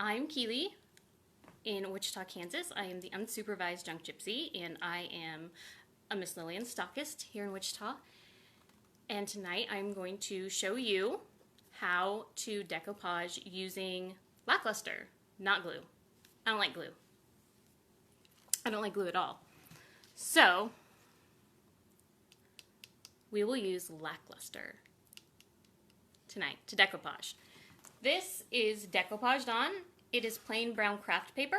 I'm Kiellie in Wichita, Kansas. I am the Unsupervised Junk Gypsy, and I am a Miss Lillian stockist here in Wichita. And tonight I'm going to show you how to decoupage using lackluster, not glue. I don't like glue. I don't like glue at all. So, we will use lackluster tonight to decoupage. This is decoupaged on. It is plain brown craft paper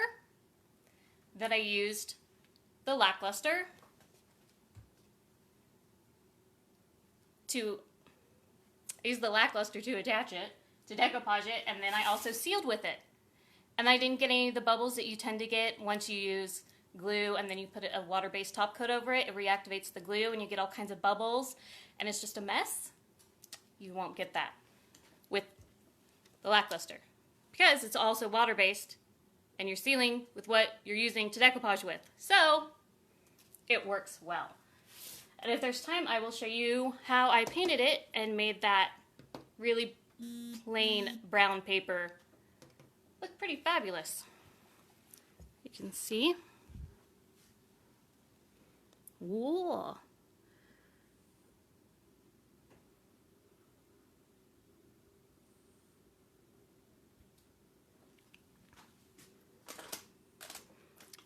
that I used the lackluster to attach it, to decoupage it, and then I also sealed with it. And I didn't get any of the bubbles that you tend to get once you use glue and then you put a water-based top coat over it. It reactivates the glue and you get all kinds of bubbles and it's just a mess. You won't get that with the lackluster because it's also water-based and you're sealing with what you're using to decoupage with. So it works well. And if there's time, I will show you how I painted it and made that really plain brown paper look pretty fabulous. You can see. Whoa.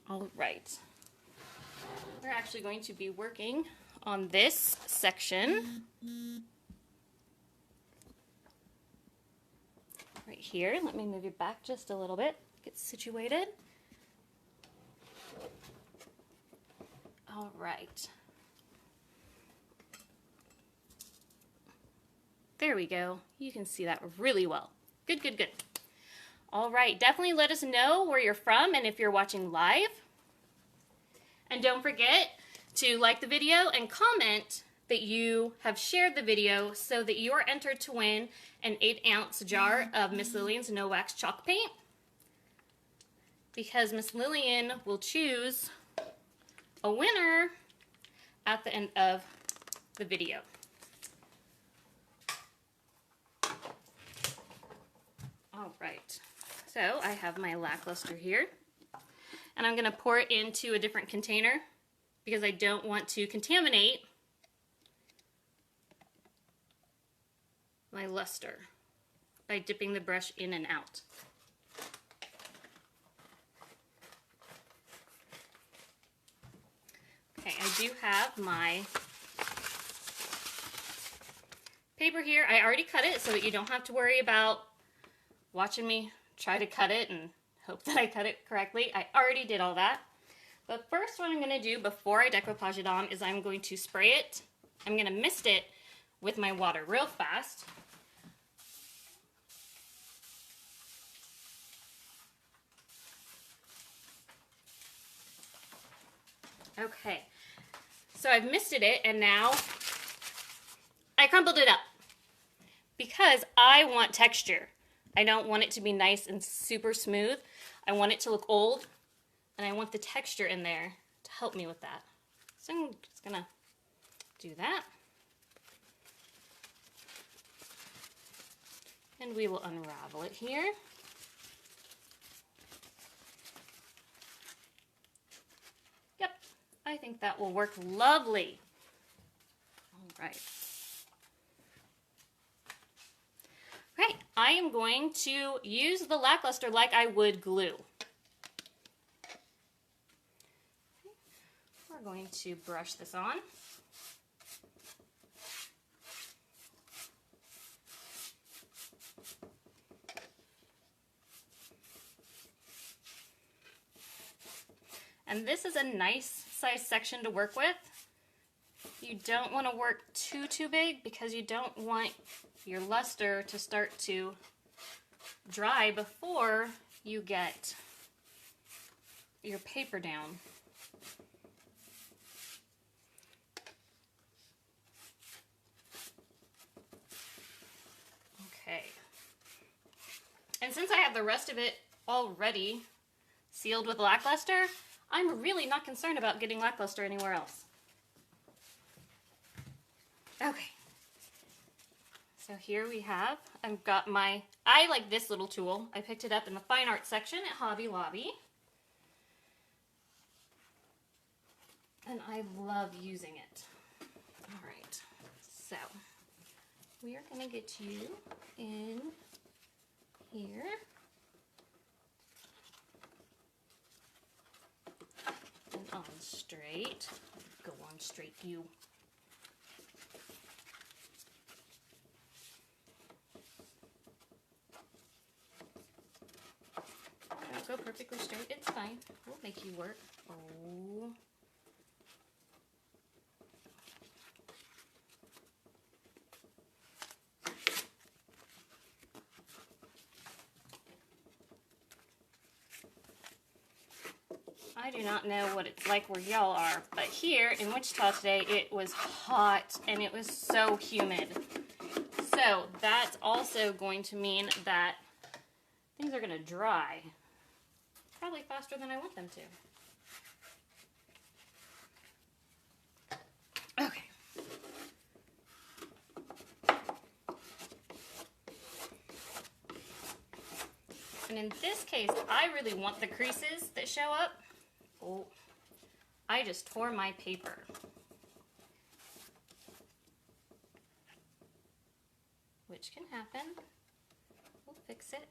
All right. We're actually going to be working on this section right here. Let me move you back just a little bit, get situated. All right. There we go. You can see that really well. Good, good, good. All right, definitely let us know where you're from and if you're watching live. And don't forget to like the video and comment that you have shared the video so that you are entered to win an 8-ounce jar of Miss Lillian's No Wax Chalk Paint. Because Miss Lillian will choose a winner at the end of the video. All right, so I have my lackluster here and I'm gonna pour it into a different container because I don't want to contaminate my luster by dipping the brush in and out. Okay, I do have my paper here. I already cut it so that you don't have to worry about watching me try to cut it and hope that I cut it correctly. I already did all that. But first what I'm going to do before I decoupage it on is I'm going to spray it. I'm going to mist it with my water real fast. Okay, so I've misted it and now I crumbled it up because I want texture. I don't want it to be nice and super smooth. I want it to look old and I want the texture in there to help me with that. So I'm just gonna do that. And we will unravel it here. Yep, I think that will work lovely. All right. Okay, I am going to use the lackluster like I would glue. We're going to brush this on. And this is a nice size section to work with. You don't want to work too big because you don't want your luster to start to dry before you get your paper down. Okay. And since I have the rest of it already sealed with lackluster, I'm really not concerned about getting lackluster anywhere else. Okay. So here we have, I've got my, I like this little tool. I picked it up in the fine art section at Hobby Lobby. And I love using it. All right, so we are gonna get you in here. And on straight. Go on straight, you. Don't go perfectly straight, it's fine. We'll make you work. Oh. I do not know what it's like where y'all are, but here in Wichita today, it was hot and it was so humid. So that's also going to mean that things are going to dry probably faster than I want them to. Okay. And in this case, I really want the creases that show up. Oh, I just tore my paper. Which can happen. We'll fix it.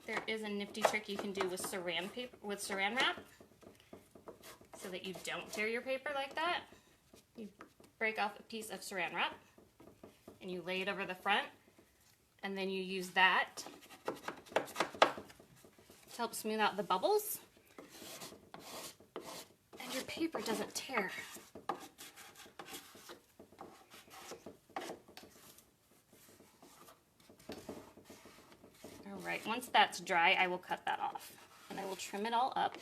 There is a nifty trick you can do with saran paper, with saran wrap, so that you don't tear your paper like that. You break off a piece of saran wrap and you lay it over the front, and then you use that to help smooth out the bubbles, and your paper doesn't tear. All right, once that's dry, I will cut that off, and I will trim it all up.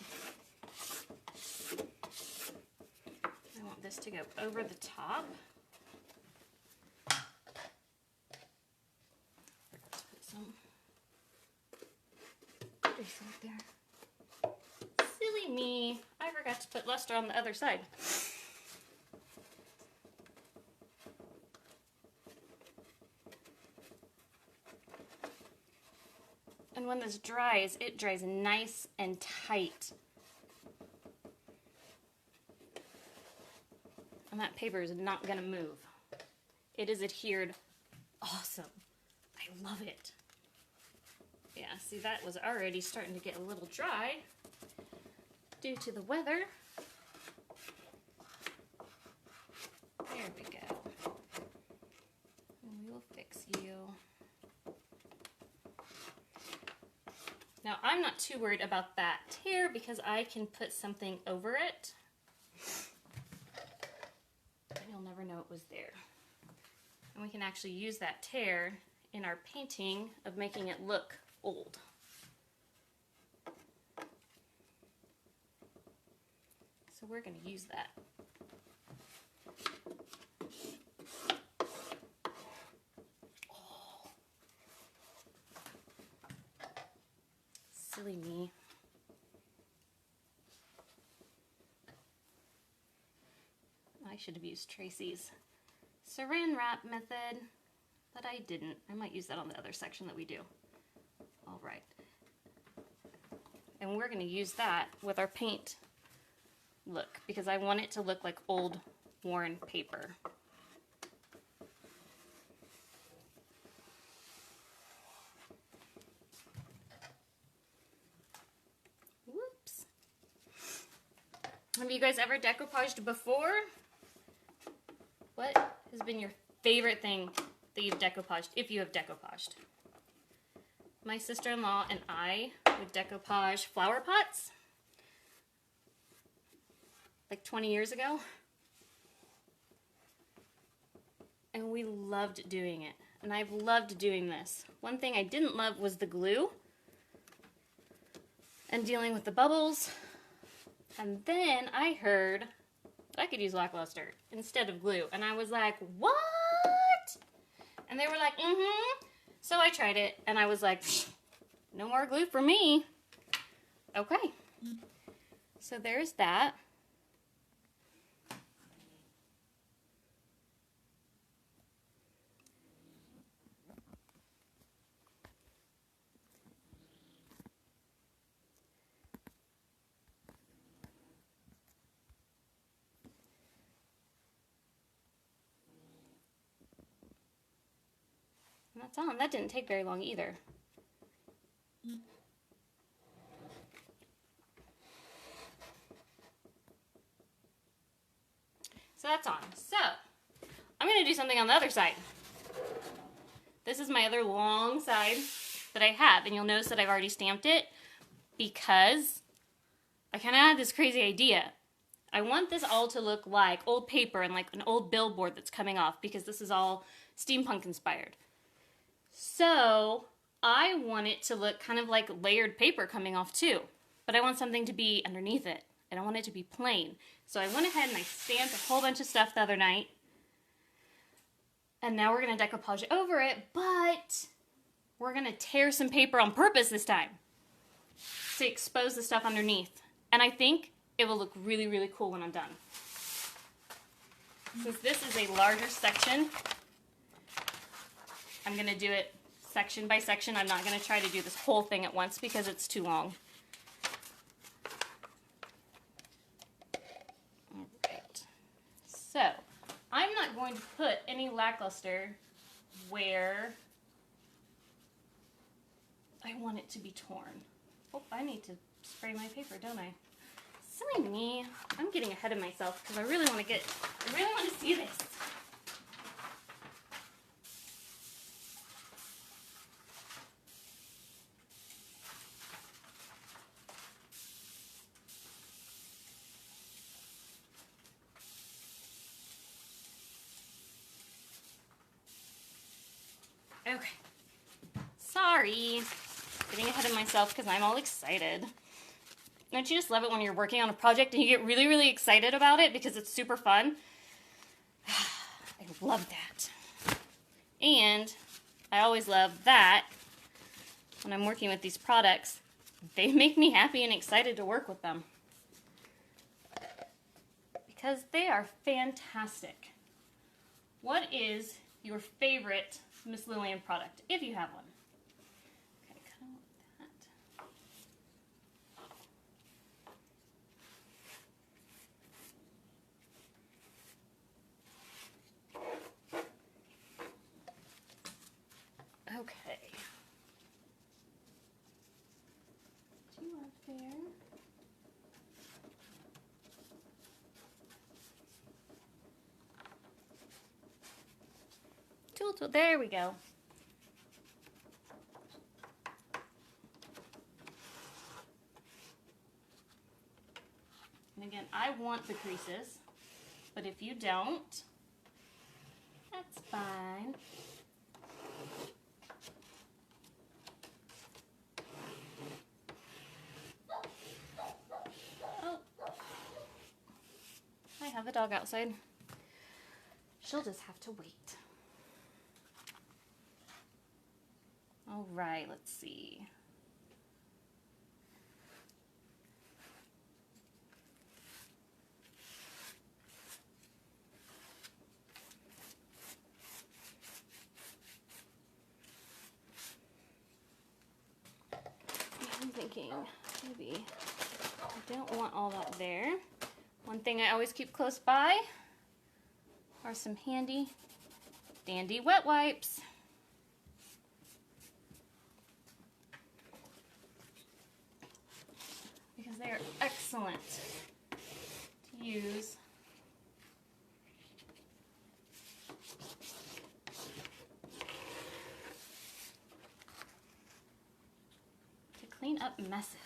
I want this to go over the top. There. Silly me. I forgot to put luster on the other side. And when this dries, it dries nice and tight. And that paper is not going to move. It is adhered awesome. I love it. Yeah, see, that was already starting to get a little dry due to the weather. There we go. And we will fix you. Now, I'm not too worried about that tear because I can put something over it. And you'll never know it was there. And we can actually use that tear in our painting of making it look old. So we're going to use that. Oh. Silly me. I should have used Tracy's saran wrap method, but I didn't. I might use that on the other section that we do. All right. And we're going to use that with our paint look because I want it to look like old worn paper. Whoops. Have you guys ever decoupaged before? What has been your favorite thing that you've decoupaged, if you have decoupaged? My sister-in-law and I would decoupage flower pots like 20 years ago. And we loved doing it. And I've loved doing this. One thing I didn't love was the glue and dealing with the bubbles. And then I heard that I could use lackluster instead of glue. And I was like, what? And they were like, mm-hmm. So I tried it, and I was like, no more glue for me. Okay. So there's that. That's on. That didn't take very long either. So that's on. So I'm going to do something on the other side. This is my other long side that I have, and you'll notice that I've already stamped it because I kind of had this crazy idea. I want this all to look like old paper and like an old billboard that's coming off because this is all steampunk inspired. So I want it to look kind of like layered paper coming off too, but I want something to be underneath it. I don't want it to be plain. So I went ahead and I stamped a whole bunch of stuff the other night. And now we're going to decoupage over it, but we're going to tear some paper on purpose this time to expose the stuff underneath. And I think it will look really, really cool when I'm done. Since this is a larger section, I'm going to do it section by section. I'm not going to try to do this whole thing at once because it's too long. All right. So I'm not going to put any lackluster where I want it to be torn. Oh, I need to spray my paper, don't I? Silly me. I'm getting ahead of myself because I really want to see this. Okay. Sorry. Getting ahead of myself because I'm all excited. Don't you just love it when you're working on a project and you get really, really excited about it because it's super fun? I love that. And I always love that when I'm working with these products, they make me happy and excited to work with them. Because they are fantastic. What is your favorite Miss Lillian product, if you have one? Okay, cut out that. Okay. Two up there. Tool, there we go. And again, I want the creases, but if you don't, that's fine. Oh, I have the dog outside. She'll just have to wait. All right, let's see. I'm thinking maybe I don't want all that there. One thing I always keep close by are some handy dandy wet wipes. Because they are excellent to use to clean up messes.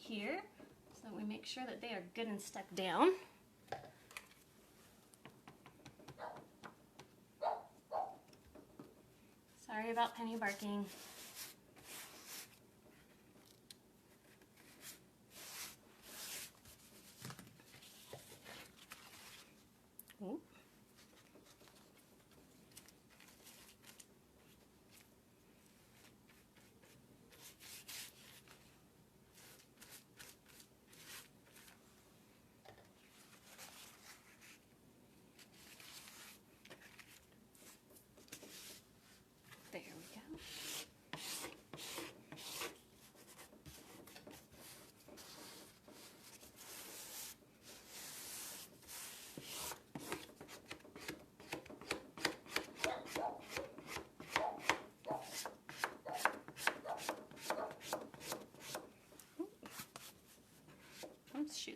Here so that we make sure that they are good and stuck down. Sorry about Penny barking. Ooh.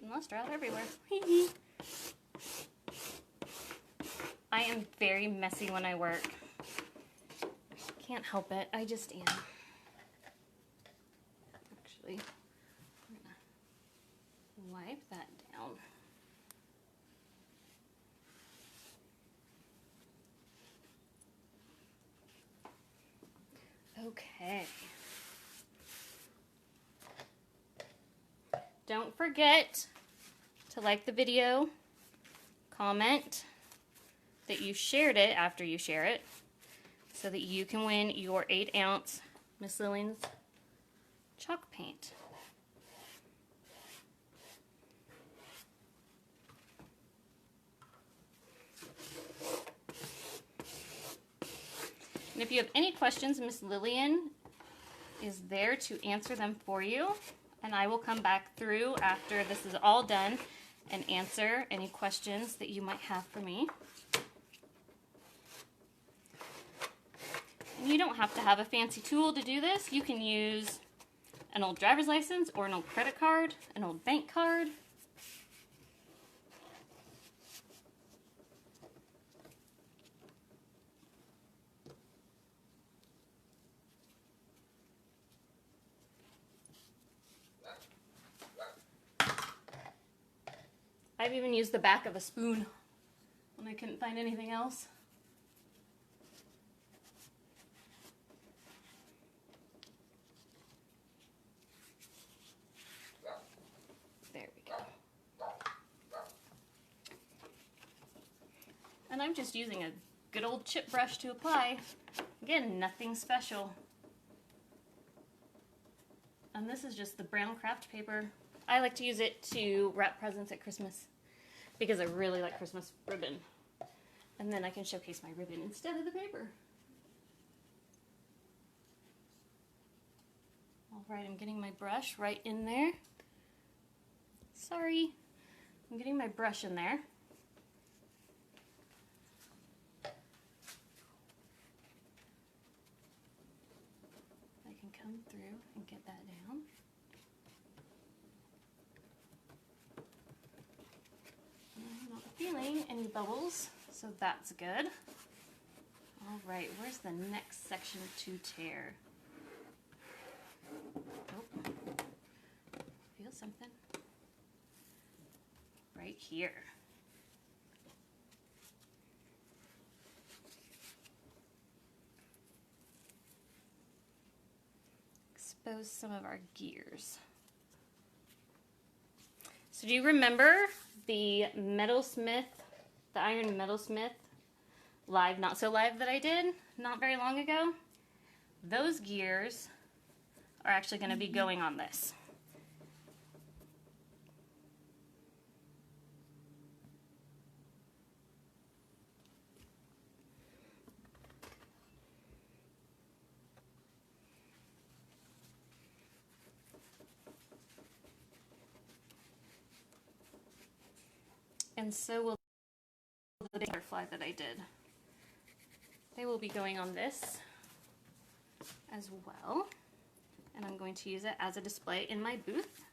getting luster out everywhere. I am very messy when I work. Can't help it. I just am. Actually, I'm gonna wipe that down. Okay. Don't forget to like the video, comment that you shared it after you share it, so that you can win your 8-ounce Miss Lillian's chalk paint. And if you have any questions, Miss Lillian is there to answer them for you. And I will come back through after this is all done and answer any questions that you might have for me. And you don't have to have a fancy tool to do this. You can use an old driver's license or an old credit card, an old bank card. I've even used the back of a spoon when I couldn't find anything else. There we go. And I'm just using a good old chip brush to apply. Again, nothing special. And this is just the brown craft paper. I like to use it to wrap presents at Christmas because I really like Christmas ribbon. And then I can showcase my ribbon instead of the paper. All right, I'm getting my brush right in there. Sorry, I'm getting my brush in there. I can come through and get that down. I'm not feeling any bubbles, so that's good. All right, where's the next section to tear? Oh, feel something. Right here. Expose some of our gears. So do you remember the Metalsmith, the Iron Metalsmith live, not so live that I did not very long ago? Those gears are actually going to be going on this. And so will the butterfly that I did. They will be going on this as well. And I'm going to use it as a display in my booth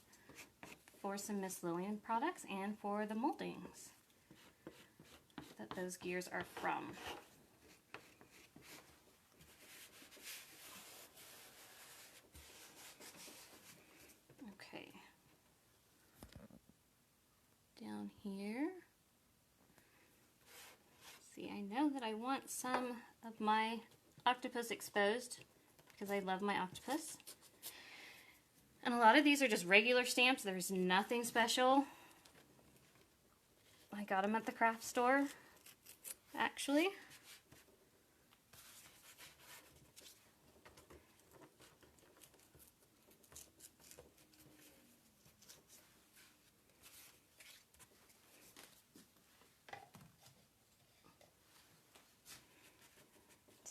for some Miss Lillian products and for the moldings that those gears are from. Okay. Down here. See, I know that I want some of my octopus exposed because I love my octopus. And a lot of these are just regular stamps. There's nothing special. I got them at the craft store, actually.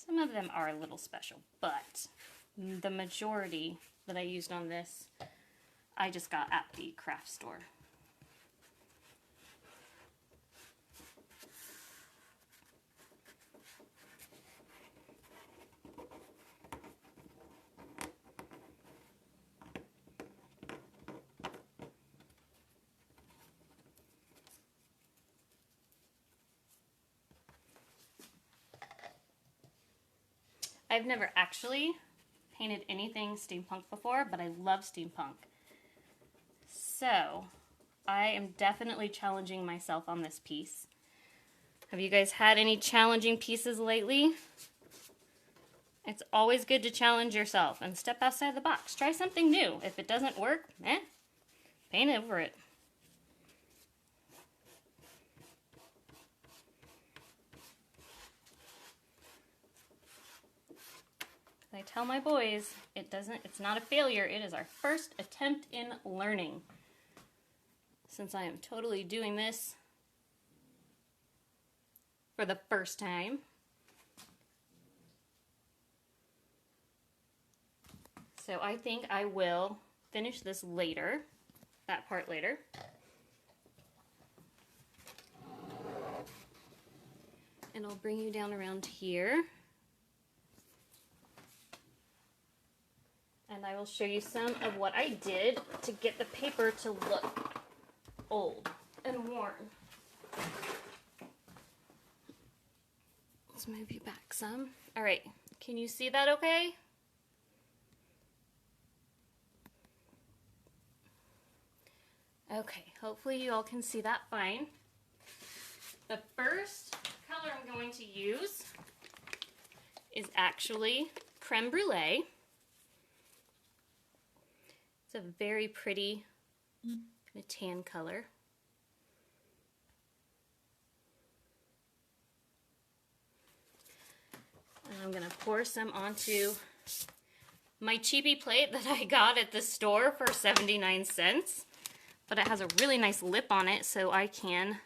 Some of them are a little special, but the majority that I used on this, I just got at the craft store. I've never actually painted anything steampunk before, but I love steampunk. So I am definitely challenging myself on this piece. Have you guys had any challenging pieces lately? It's always good to challenge yourself and step outside the box. Try something new. If it doesn't work, paint over it. I tell my boys, it's not a failure, it is our first attempt in learning. Since I am totally doing this for the first time. So I think I will finish this later, that part later. And I'll bring you down around here. And I will show you some of what I did to get the paper to look old and worn. Let's move you back some. All right, can you see that okay? Okay, hopefully you all can see that fine. The first color I'm going to use is actually Creme Brulee. It's a very pretty kind of tan color. And I'm going to pour some onto my cheapy plate that I got at the store for 79 cents. But it has a really nice lip on it, so I can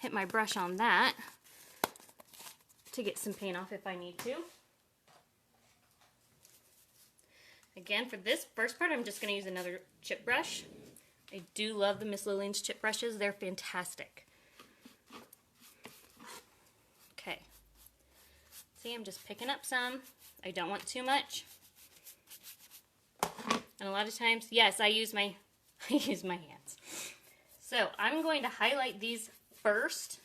hit my brush on that to get some paint off if I need to. Again, for this first part, I'm just going to use another chip brush. I do love the Miss Lillian's chip brushes. They're fantastic. Okay. See, I'm just picking up some. I don't want too much. And a lot of times, yes, I use my hands. So I'm going to highlight these first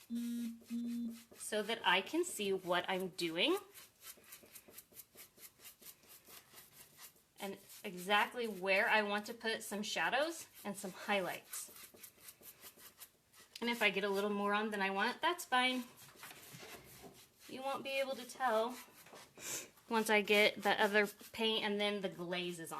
so that I can see what I'm doing. And exactly where I want to put some shadows and some highlights. And if I get a little more on than I want, that's fine. You won't be able to tell once I get the other paint and then the glaze is on.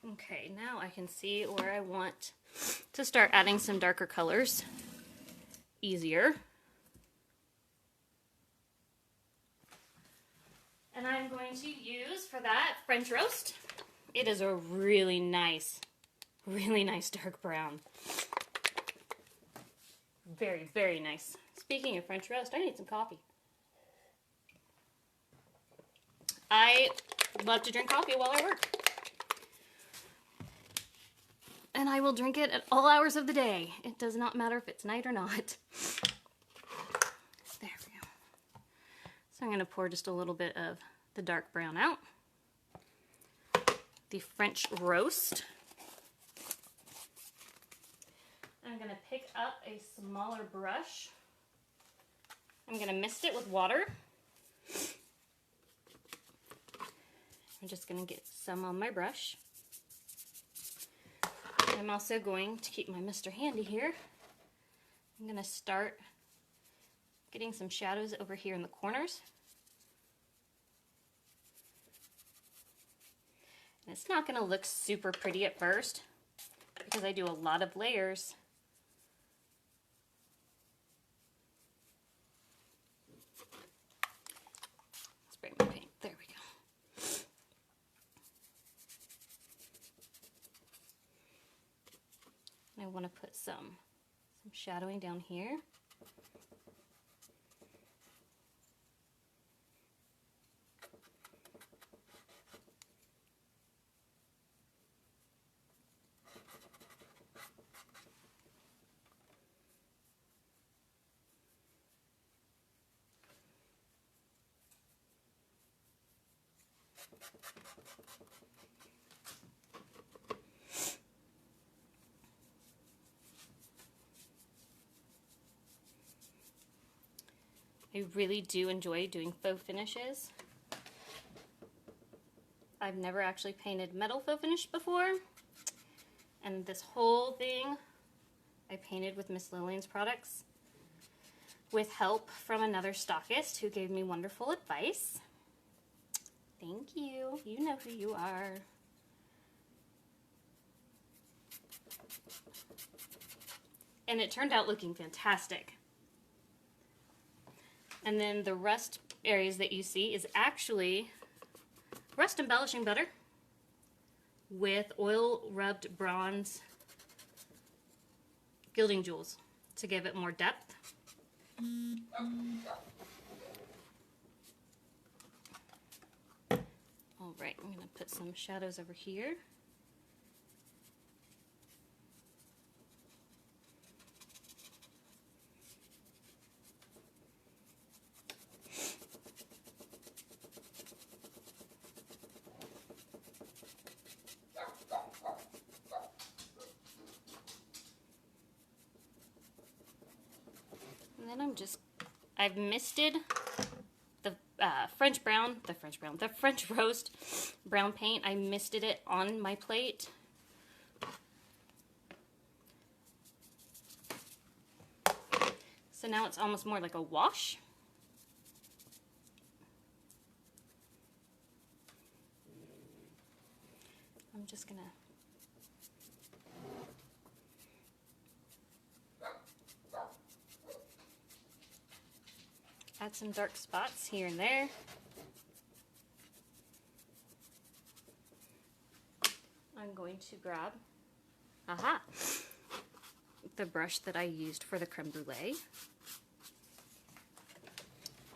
Okay, now I can see where I want to start adding some darker colors easier. And I'm going to use for that French roast. It is a really nice dark brown. Very, very nice. Speaking of French roast, I need some coffee. I love to drink coffee while I work. And I will drink it at all hours of the day. It does not matter if it's night or not. There we go. So I'm going to pour just a little bit of the dark brown out. The French roast. I'm going to pick up a smaller brush. I'm going to mist it with water. I'm just going to get some on my brush. I'm also going to keep my mister handy here. I'm going to start getting some shadows over here in the corners. And it's not going to look super pretty at first because I do a lot of layers. Spray my paint. There we go. I want to put some shadowing down here. I really do enjoy doing faux finishes. I've never actually painted metal faux finish before, and this whole thing I painted with Miss Lillian's products with help from another stockist who gave me wonderful advice. Thank you. You know who you are. And it turned out looking fantastic. And then the rust areas that you see is actually rust embellishing butter with oil rubbed bronze gilding jewels to give it more depth. All right, I'm gonna put some shadows over here. And then I've misted the French roast brown paint. I misted it on my plate. So now it's almost more like a wash. I'm just gonna add some dark spots here and there. I'm going to grab, the brush that I used for the creme brulee.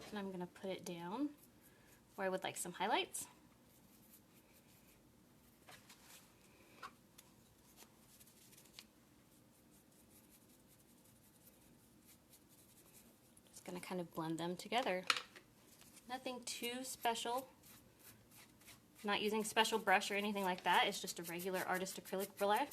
And I'm going to put it down where I would like some highlights. Just going to kind of blend them together. Nothing too special. Not using special brush or anything like that. It's just a regular artist acrylic brush.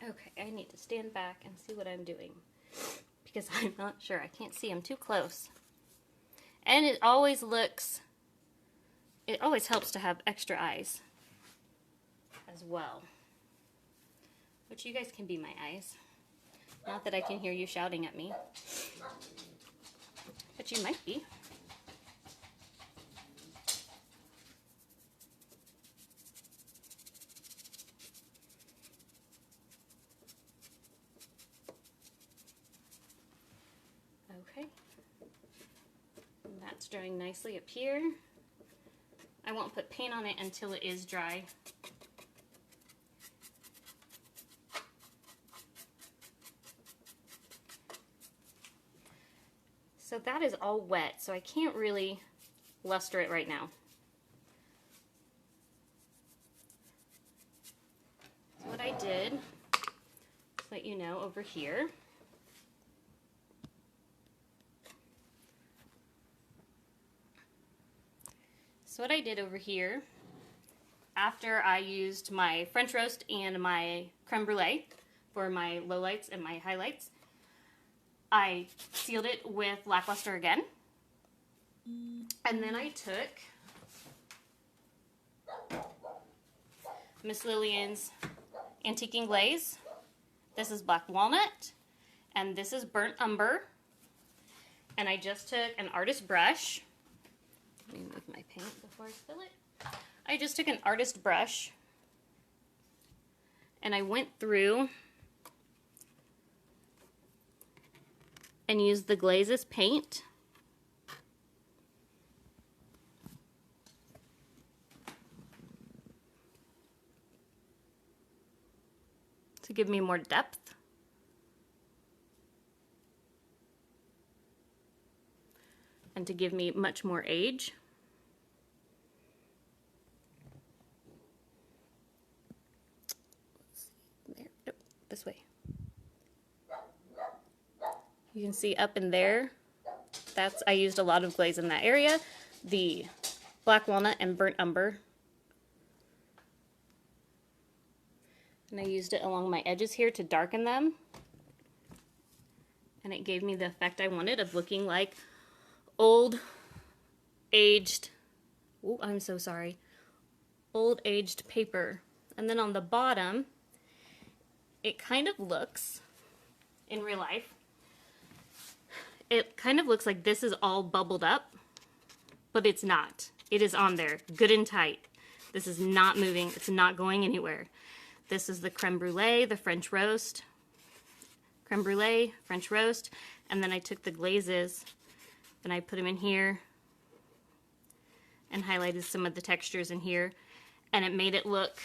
Okay, I need to stand back and see what I'm doing because I'm not sure. I can't see. I'm too close. And it always helps to have extra eyes as well. Which you guys can be my eyes. Not that I can hear you shouting at me. But you might be. Okay. And that's drying nicely up here. I won't put paint on it until it is dry. So that is all wet, so I can't really luster it right now. So what I did, just let you know over here, after I used my French roast and my creme brulee for my lowlights and my highlights, I sealed it with lackluster again. And then I took Miss Lillian's Antiquing Glaze. This is Black Walnut, and this is Burnt Umber. And I just took an artist brush. Let me move my paint before I spill it. I just took an artist brush and I went through and used the glazes paint to give me more depth. and to give me much more age. There, nope, this way. You can see up in there, I used a lot of glaze in that area. The black walnut and burnt umber. And I used it along my edges here to darken them. And it gave me the effect I wanted of looking like old, aged, oh, I'm so sorry, old aged paper. And then on the bottom, it kind of looks, in real life, it kind of looks like this is all bubbled up, but it's not. It is on there, good and tight. This is not moving, it's not going anywhere. This is the creme brulee, the French roast, creme brulee, French roast, and then I took the glazes and I put them in here and highlighted some of the textures in here, and it made it look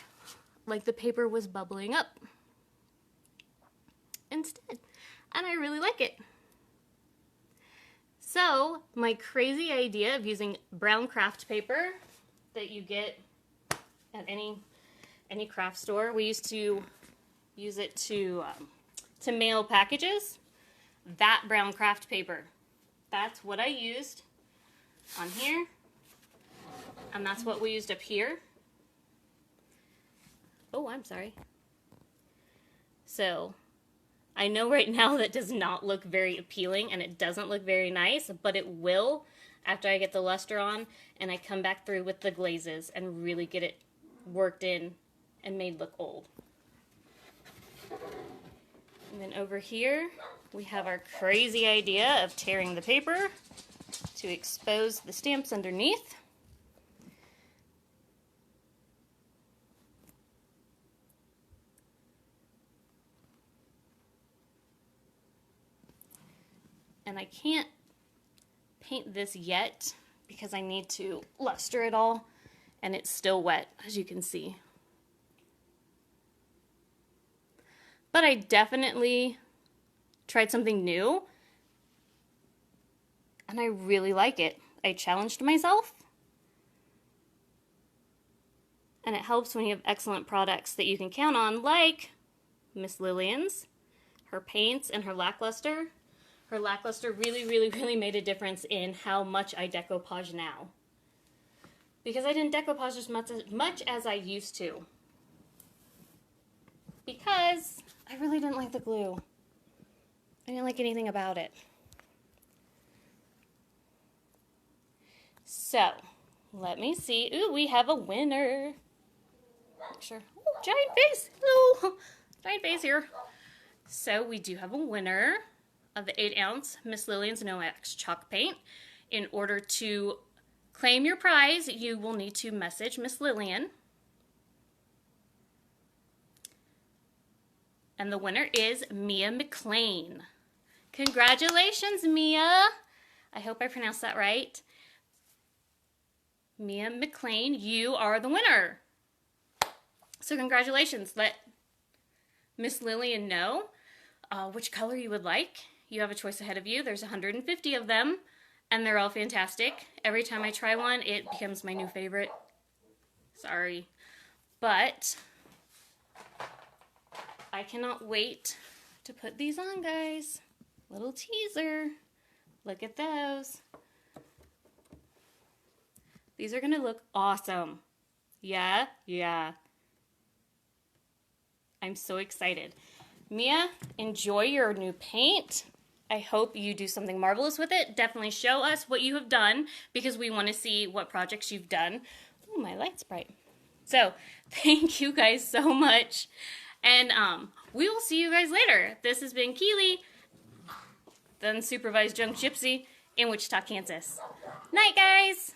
like the paper was bubbling up instead, and I really like it. So my crazy idea of using brown craft paper that you get at any craft store, we used to use it to mail packages. That brown craft paper, that's what I used on here, and that's what we used up here. Oh, I'm sorry. So I know right now that does not look very appealing and it doesn't look very nice, but it will after I get the luster on and I come back through with the glazes and really get it worked in and made look old. And then over here we have our crazy idea of tearing the paper to expose the stamps underneath. And I can't paint this yet because I need to luster it all, and it's still wet, as you can see. But I definitely tried something new, and I really like it. I challenged myself, and it helps when you have excellent products that you can count on, like Miss Lillian's, her paints and her lackluster. Her lackluster really made a difference in how much I decoupage now. Because I didn't decoupage as much as I used to. Because I really didn't like the glue. I didn't like anything about it. So, let me see. Ooh, we have a winner. Make sure. Ooh, giant face. Ooh, giant face here. So, we do have a winner of the 8-ounce Miss Lillian's No X chalk paint. In order to claim your prize, you will need to message Miss Lillian. And the winner is Mia McLean. Congratulations, Mia! I hope I pronounced that right. Mia McLean, you are the winner. So congratulations. Let Miss Lillian know which color you would like. You have a choice ahead of you. There's 150 of them, and they're all fantastic. Every time I try one, it becomes my new favorite. Sorry. But I cannot wait to put these on, guys. Little teaser. Look at those. These are going to look awesome. Yeah. I'm so excited. Mia, enjoy your new paint. I hope you do something marvelous with it. Definitely show us what you have done because we want to see what projects you've done. Oh, my light's bright. So, thank you guys so much. And we will see you guys later. This has been Kiellie, the Unsupervised Junk Gypsy in Wichita, Kansas. Night, guys!